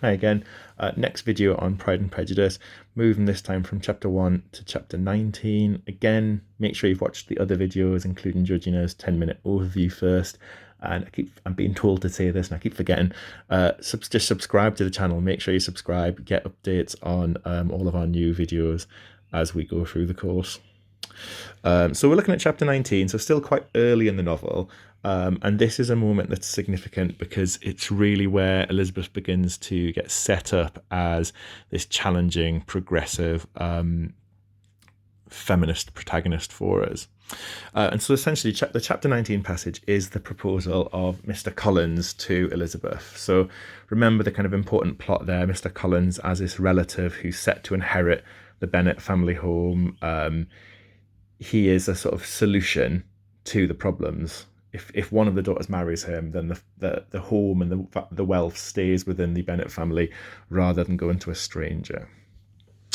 Hi again. Next video on Pride and Prejudice, moving this time from chapter 1 to chapter 19. Again, make sure you've watched the other videos, including Georgina's 10-minute overview first. And I'm being told to say this and I keep forgetting. Just subscribe to the channel. Make sure you subscribe, get updates on all of our new videos as we go through the course. So we're looking at chapter 19, so still quite early in the novel. And this is a moment that's significant because it's really where Elizabeth begins to get set up as this challenging, progressive, feminist protagonist for us. And so essentially the chapter 19 passage is the proposal of Mr. Collins to Elizabeth. So remember the kind of important plot there. Mr. Collins as this relative who's set to inherit the Bennet family home. He is a sort of solution to the problems. If one of the daughters marries him, then the home and the wealth stays within the Bennet family rather than going to a stranger.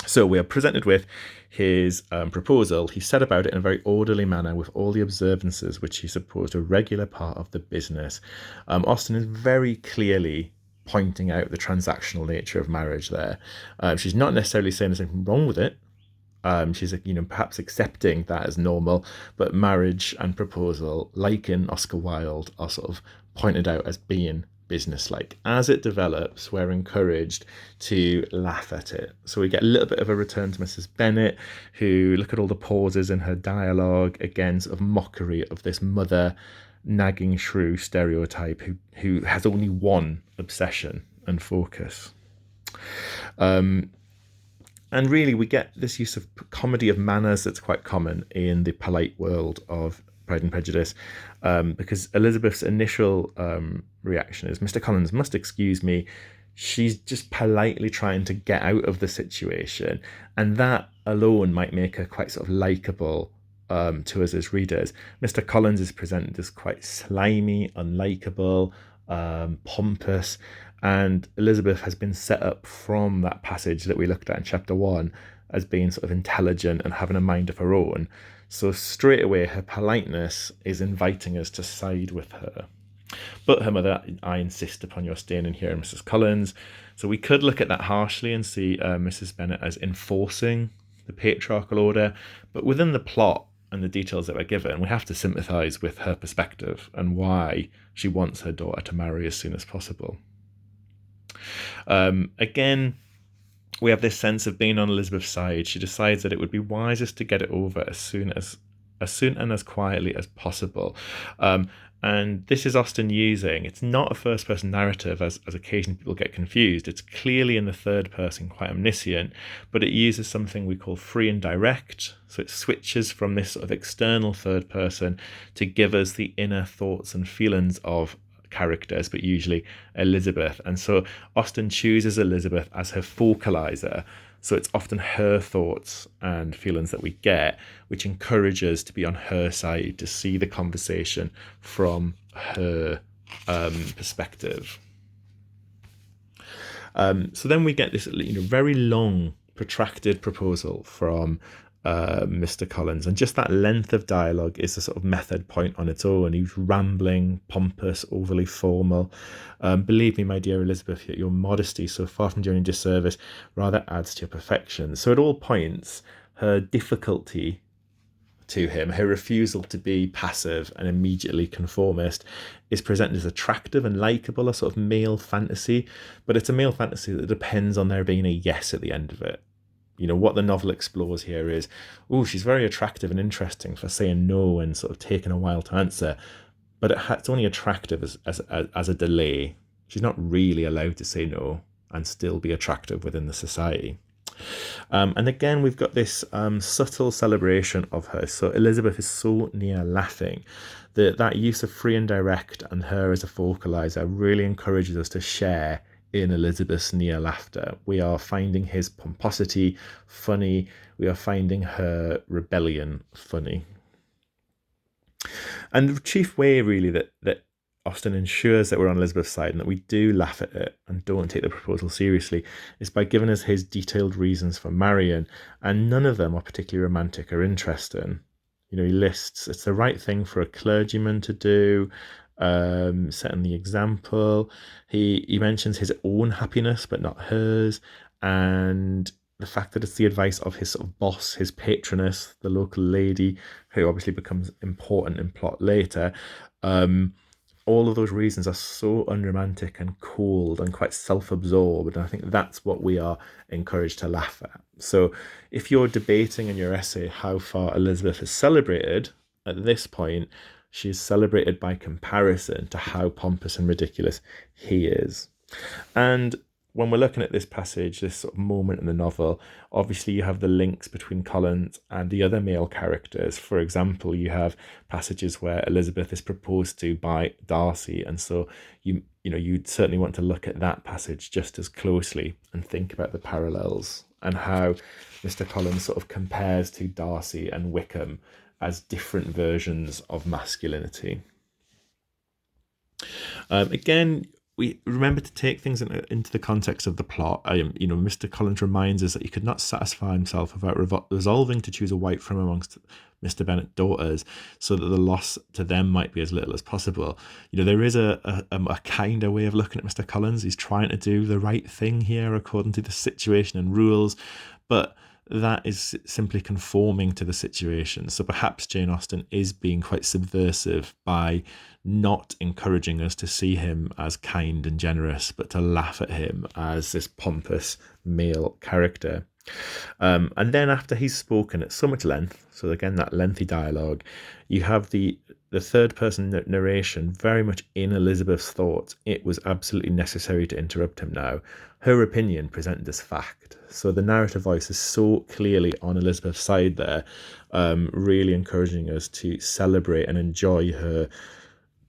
So we are presented with his proposal. He set about it in a very orderly manner with all the observances which he supposed a regular part of the business. Austen is very clearly pointing out the transactional nature of marriage there. She's not necessarily saying there's anything wrong with it. She's, perhaps accepting that as normal, but marriage and proposal, like in Oscar Wilde, are sort of pointed out as being businesslike. As it develops, we're encouraged to laugh at it. So we get a little bit of a return to Mrs. Bennet, who, look at all the pauses in her dialogue, again, sort of mockery of this mother nagging shrew stereotype who has only one obsession and focus. And really, we get this use of comedy of manners that's quite common in the polite world of Pride and Prejudice, because Elizabeth's initial reaction is, Mr. Collins must excuse me. She's just politely trying to get out of the situation. And that alone might make her quite sort of likeable to us as readers. Mr. Collins is presented as quite slimy, unlikable, pompous, and Elizabeth has been set up from that passage that we looked at in chapter 1 as being sort of intelligent and having a mind of her own. So straight away, her politeness is inviting us to side with her. But her mother, I insist upon your staying in here, Mrs. Collins. So we could look at that harshly and see Mrs. Bennet as enforcing the patriarchal order. But within the plot and the details that we're given, we have to sympathise with her perspective and why she wants her daughter to marry as soon as possible. Again, we have this sense of being on Elizabeth's side. She decides that it would be wisest to get it over as soon and as quietly as possible. And this is Austen using, it's not a first-person narrative, as occasionally people get confused. It's clearly in the third person, quite omniscient, but it uses something we call free and direct. So it switches from this sort of external third person to give us the inner thoughts and feelings of characters, but usually Elizabeth. And so Austen chooses Elizabeth as her focalizer. So it's often her thoughts and feelings that we get, which encourage us to be on her side, to see the conversation from her perspective. So then we get this very long, protracted proposal from Mr. Collins, and just that length of dialogue is a sort of method point on its own. He's rambling, pompous, overly formal. Believe me, my dear Elizabeth, your modesty, so far from doing disservice, rather adds to your perfection. So at all points, her difficulty to him, her refusal to be passive and immediately conformist, is presented as attractive and likeable, a sort of male fantasy, but it's a male fantasy that depends on there being a yes at the end of it. What the novel explores here is, she's very attractive and interesting for saying no and sort of taking a while to answer, but it's only attractive as a delay. She's not really allowed to say no and still be attractive within the society. And again, we've got this subtle celebration of her. So Elizabeth is so near laughing. That use of free and direct and her as a focalizer really encourages us to share in Elizabeth's near laughter. We are finding his pomposity funny. We are finding her rebellion funny. And the chief way, really, that Austen ensures that we're on Elizabeth's side and that we do laugh at it and don't take the proposal seriously is by giving us his detailed reasons for marrying, and none of them are particularly romantic or interesting. He lists it's the right thing for a clergyman to do. setting the example. He mentions his own happiness, but not hers, and the fact that it's the advice of his sort of boss, his patroness, the local lady, who obviously becomes important in plot later. All of those reasons are so unromantic and cold and quite self-absorbed, and I think that's what we are encouraged to laugh at. So if you're debating in your essay how far Elizabeth is celebrated, at this point she is celebrated by comparison to how pompous and ridiculous he is. And when we're looking at this passage, this sort of moment in the novel, obviously you have the links between Collins and the other male characters. For example, you have passages where Elizabeth is proposed to by Darcy, and so you'd certainly want to look at that passage just as closely and think about the parallels and how Mr. Collins sort of compares to Darcy and Wickham as different versions of masculinity. Again, we remember to take things into the context of the plot. Mr. Collins reminds us that he could not satisfy himself without resolving to choose a wife from amongst Mr. Bennet's daughters, so that the loss to them might be as little as possible. There is a kinder way of looking at Mr. Collins. He's trying to do the right thing here according to the situation and rules, but that is simply conforming to the situation. So perhaps Jane Austen is being quite subversive by not encouraging us to see him as kind and generous, but to laugh at him as this pompous male character. And then after he's spoken at so much length, so again, that lengthy dialogue, you have the third person narration very much in Elizabeth's thoughts. It was absolutely necessary to interrupt him now. Her opinion presented as fact. So the narrative voice is so clearly on Elizabeth's side there, really encouraging us to celebrate and enjoy her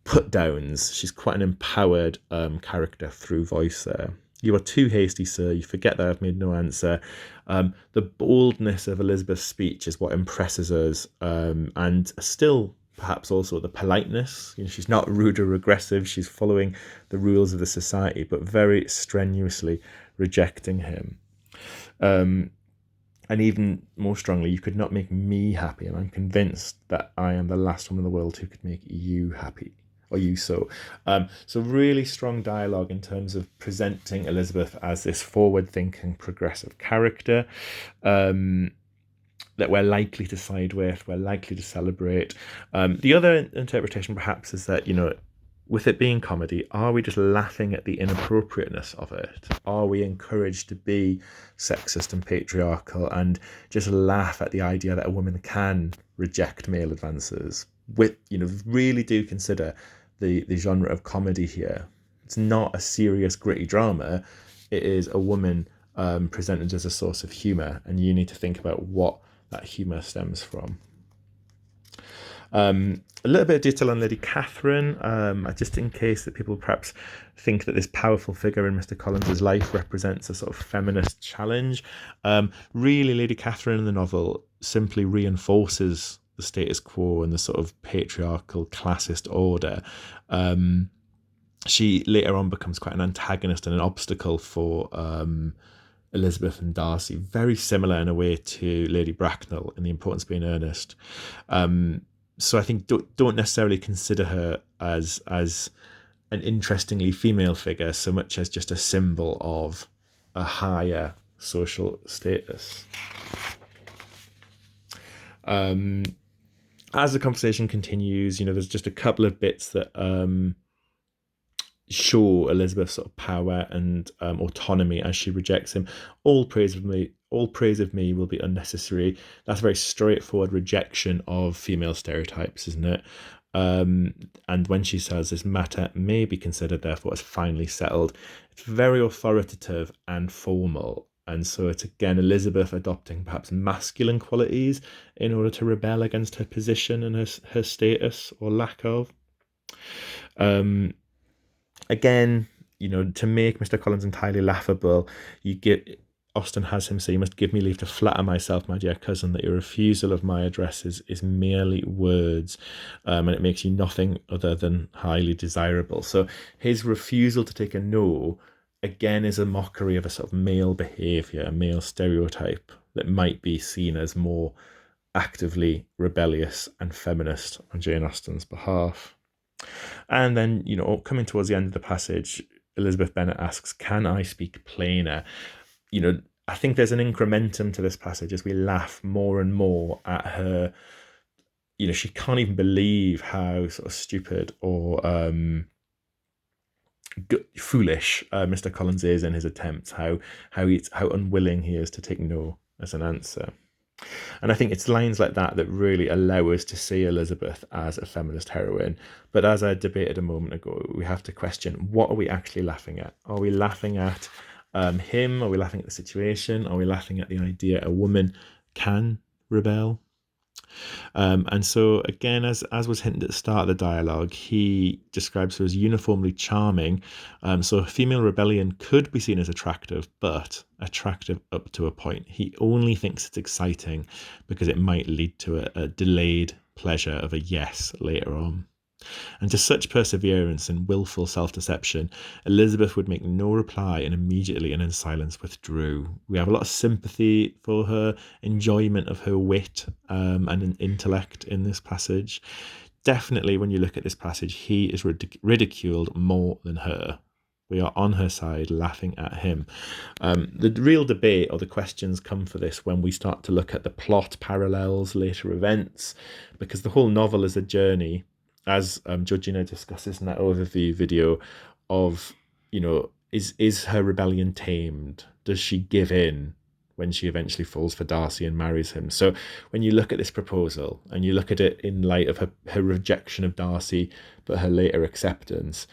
put downs. She's quite an empowered character through voice there. You are too hasty, sir. You forget that I've made no answer. The boldness of Elizabeth's speech is what impresses us, and still perhaps also the politeness. She's not rude or aggressive. She's following the rules of the society, but very strenuously rejecting him. And even more strongly, you could not make me happy, and I'm convinced that I am the last woman in the world who could make you happy. Or you so. So really strong dialogue in terms of presenting Elizabeth as this forward-thinking, progressive character that we're likely to side with, we're likely to celebrate. The other interpretation perhaps is that, with it being comedy, are we just laughing at the inappropriateness of it? Are we encouraged to be sexist and patriarchal and just laugh at the idea that a woman can reject male advances? Really do consider the genre of comedy here. It's not a serious, gritty drama. It is a woman presented as a source of humour, and you need to think about what that humour stems from. A little bit of detail on Lady Catherine, just in case that people perhaps think that this powerful figure in Mr. Collins's life represents a sort of feminist challenge. Really, Lady Catherine in the novel simply reinforces the status quo and the sort of patriarchal classist order. She later on becomes quite an antagonist and an obstacle for Elizabeth and Darcy, very similar in a way to Lady Bracknell in The Importance of Being Earnest. So I think don't necessarily consider her as an interestingly female figure so much as just a symbol of a higher social status. As the conversation continues, there's just a couple of bits that show Elizabeth's sort of power and autonomy as she rejects him. All praise of me will be unnecessary. That's a very straightforward rejection of female stereotypes, isn't it? And when she says this matter may be considered therefore as finally settled, it's very authoritative and formal. And so it's again Elizabeth adopting perhaps masculine qualities in order to rebel against her position and her status or lack of. Again, to make Mr. Collins entirely laughable, Austen has him say, "You must give me leave to flatter myself, my dear cousin, that your refusal of my addresses is merely words, and it makes you nothing other than highly desirable." So his refusal to take a no, again, is a mockery of a sort of male behaviour, a male stereotype that might be seen as more actively rebellious and feminist on Jane Austen's behalf. And then, coming towards the end of the passage, Elizabeth Bennet asks, "Can I speak plainer?" I think there's an incrementum to this passage as we laugh more and more at her. She can't even believe how sort of stupid or foolish Mr. Collins is in his attempts, how unwilling he is to take no as an answer. And I think it's lines like that that really allow us to see Elizabeth as a feminist heroine. But as I debated a moment ago, we have to question, what are we actually laughing at? Are we laughing at him? Are we laughing at the situation? Are we laughing at the idea a woman can rebel? And so again, as was hinted at the start of the dialogue, he describes her as uniformly charming. So female rebellion could be seen as attractive, but attractive up to a point. He only thinks it's exciting because it might lead to a delayed pleasure of a yes later on. And to such perseverance and wilful self-deception, Elizabeth would make no reply and immediately and in silence withdrew. We have a lot of sympathy for her, enjoyment of her wit and intellect in this passage. Definitely, when you look at this passage, he is ridiculed more than her. We are on her side, laughing at him. The real debate or the questions come for this when we start to look at the plot parallels, later events, because the whole novel is a journey, as Georgina discusses in that overview video, of, is her rebellion tamed? Does she give in when she eventually falls for Darcy and marries him? So when you look at this proposal and you look at it in light of her rejection of Darcy, but her later acceptance,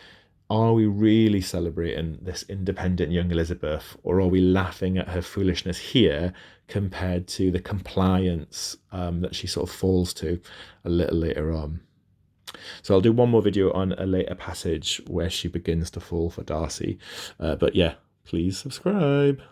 are we really celebrating this independent young Elizabeth, or are we laughing at her foolishness here compared to the compliance that she sort of falls to a little later on? So I'll do one more video on a later passage where she begins to fall for Darcy. But yeah, please subscribe.